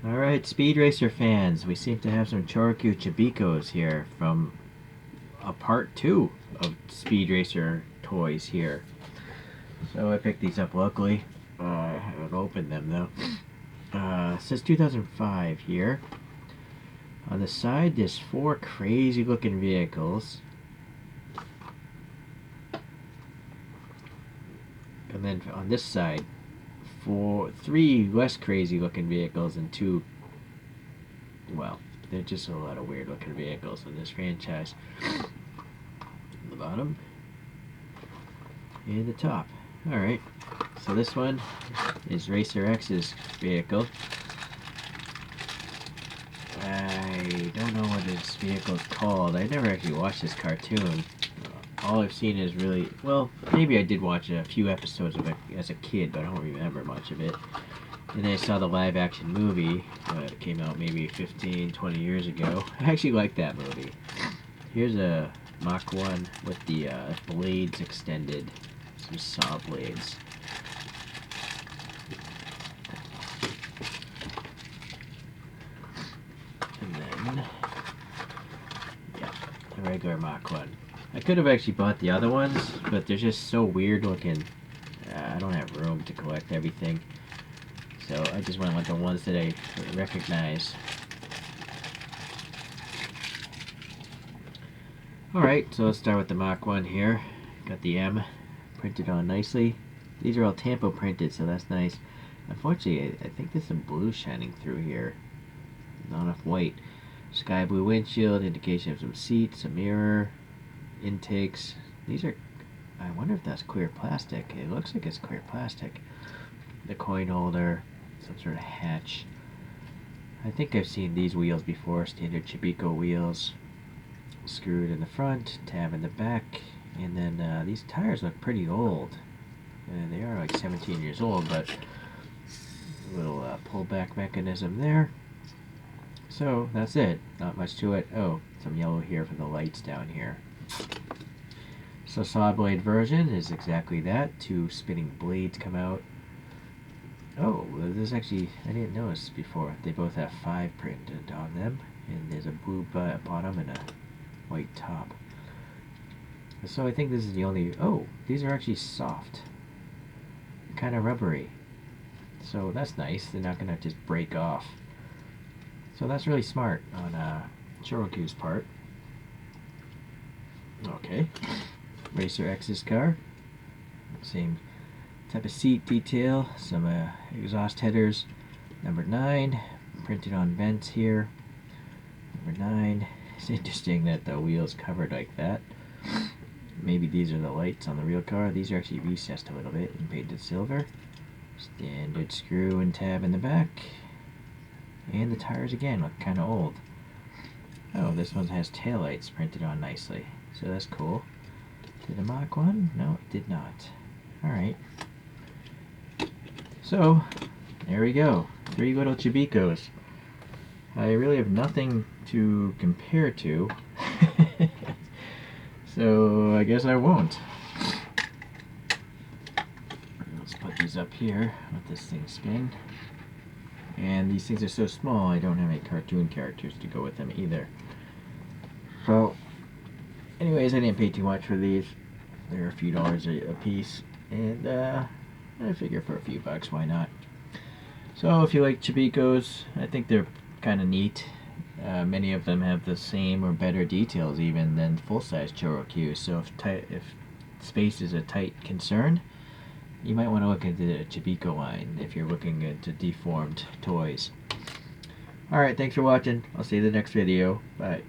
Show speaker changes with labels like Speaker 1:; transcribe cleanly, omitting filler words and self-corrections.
Speaker 1: Alright, Speed Racer fans, we seem to have some ChoroQ Chibikkos here from a part 2 of Speed Racer toys here. So I picked these up locally. I haven't opened them though. It says 2005 here. On the side there's 4 crazy looking vehicles. And then on this side, 3 less crazy looking vehicles and 2, well, they're just a lot of weird looking vehicles in this franchise. The bottom and the top. Alright, so this one is Racer X's vehicle. I don't know what this vehicle is called. I never actually watched this cartoon. All I've seen is really, well, maybe I did watch a few episodes of it as a kid, but I don't remember much of it. And then I saw the live action movie that came out maybe 15, 20 years ago. I actually liked that movie. Here's a Mach1 with the blades extended, some saw blades. And then, yeah, the regular Mach1. I could have actually bought the other ones, but they're just so weird looking. I don't have room to collect everything. So I just went with the ones that I recognize. Alright, so let's start with the Mach1 here. Got the M printed on nicely. These are all tampo printed, so that's nice. Unfortunately, I think there's some blue shining through here. Not enough white. Sky blue windshield, indication of some seats, a mirror, intakes. These are, I wonder if that's clear plastic. It looks like it's clear plastic. The coin holder, some sort of hatch. I think I've seen these wheels before, standard Chibikko wheels. Screwed in the front, tab in the back, and then these tires look pretty old. They are like 17 years old, but a little pullback mechanism there. So that's it, not much to it. Oh, some yellow here for the lights down here. So saw blade version is exactly that. 2 spinning blades come out. Oh, this actually, I didn't notice before. They both have 5 printed on them. And there's a blue bottom and a white top. So I think this is the only, oh, these are actually soft. Kind of rubbery. So that's nice. They're not going to just break off. So that's really smart on ChoroQ's part. Okay. Racer X's car. Same type of seat detail. Some exhaust headers. Number 9. Printed on vents here. Number 9. It's interesting that the wheel's covered like that. Maybe these are the lights on the real car. These are actually recessed a little bit and painted silver. Standard screw and tab in the back. And the tires again look kind of old. Oh, this one has taillights printed on nicely. So that's cool. Did the Mach1? No, it did not. Alright. So, there we go. 3 little Chibikkos. I really have nothing to compare to. So, I guess I won't. Let's put these up here. Let this thing spin. And these things are so small, I don't have any cartoon characters to go with them either. So, anyways, I didn't pay too much for these. They're a few dollars a piece. And I figure for a few bucks, why not? So, if you like Chibikkos, I think they're kind of neat. Many of them have the same or better details even than full-size ChoroQ. So, if space is a tight concern, you might want to look into the Chibikko line if you're looking into deformed toys. Alright, thanks for watching. I'll see you in the next video. Bye.